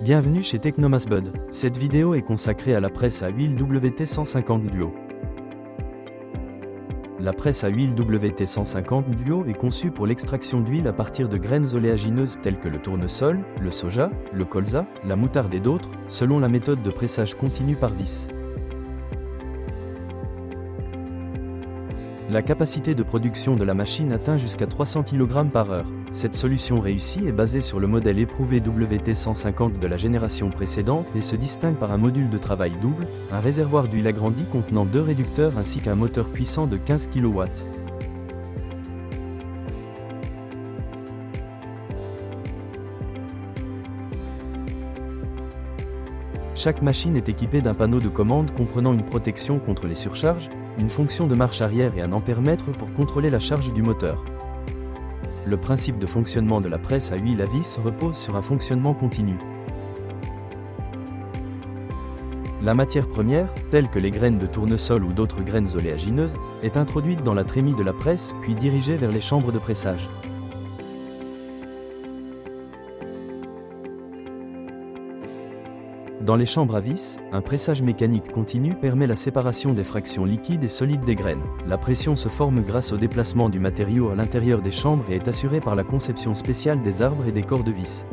Bienvenue chez Technomasbud. Cette vidéo est consacrée à la presse à huile WT150 Duo. La presse à huile WT150 Duo est conçue pour l'extraction d'huile à partir de graines oléagineuses telles que le tournesol, le soja, le colza, la moutarde et d'autres, selon la méthode de pressage continu par vis. La capacité de production de la machine atteint jusqu'à 300 kg par heure. Cette solution réussie est basée sur le modèle éprouvé WT150 de la génération précédente et se distingue par un module de travail double, un réservoir d'huile agrandi contenant 2 réducteurs ainsi qu'un moteur puissant de 15 kW. Chaque machine est équipée d'un panneau de commande comprenant une protection contre les surcharges, une fonction de marche arrière et un ampèremètre pour contrôler la charge du moteur. Le principe de fonctionnement de la presse à huile à vis repose sur un fonctionnement continu. La matière première, telle que les graines de tournesol ou d'autres graines oléagineuses, est introduite dans la trémie de la presse puis dirigée vers les chambres de pressage. Dans les chambres à vis, un pressage mécanique continu permet la séparation des fractions liquides et solides des graines. La pression se forme grâce au déplacement du matériau à l'intérieur des chambres et est assurée par la conception spéciale des arbres et des corps de vis.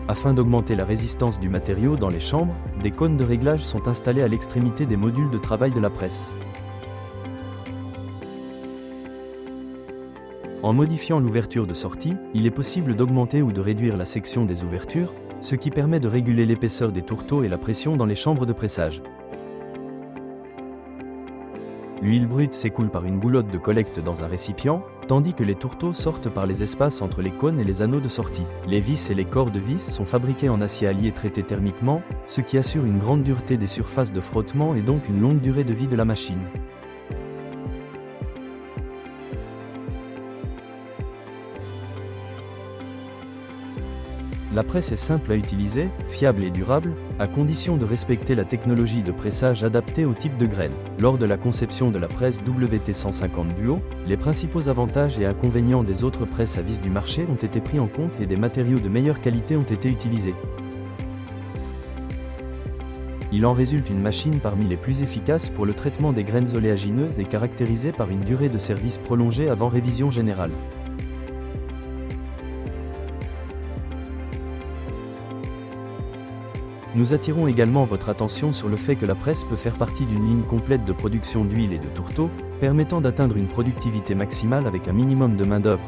Afin d'augmenter la résistance du matériau dans les chambres, des cônes de réglage sont installés à l'extrémité des modules de travail de la presse. En modifiant l'ouverture de sortie, il est possible d'augmenter ou de réduire la section des ouvertures, ce qui permet de réguler l'épaisseur des tourteaux et la pression dans les chambres de pressage. L'huile brute s'écoule par une goulotte de collecte dans un récipient, tandis que les tourteaux sortent par les espaces entre les cônes et les anneaux de sortie. Les vis et les corps de vis sont fabriqués en acier allié traité thermiquement, ce qui assure une grande dureté des surfaces de frottement et donc une longue durée de vie de la machine. La presse est simple à utiliser, fiable et durable, à condition de respecter la technologie de pressage adaptée au type de graine. Lors de la conception de la presse WT150 Duo, les principaux avantages et inconvénients des autres presses à vis du marché ont été pris en compte et des matériaux de meilleure qualité ont été utilisés. Il en résulte une machine parmi les plus efficaces pour le traitement des graines oléagineuses et caractérisée par une durée de service prolongée avant révision générale. Nous attirons également votre attention sur le fait que la presse peut faire partie d'une ligne complète de production d'huile et de tourteaux, permettant d'atteindre une productivité maximale avec un minimum de main-d'œuvre.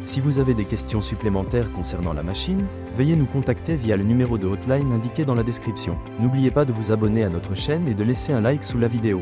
Si vous avez des questions supplémentaires concernant la machine, veuillez nous contacter via le numéro de hotline indiqué dans la description. N'oubliez pas de vous abonner à notre chaîne et de laisser un like sous la vidéo.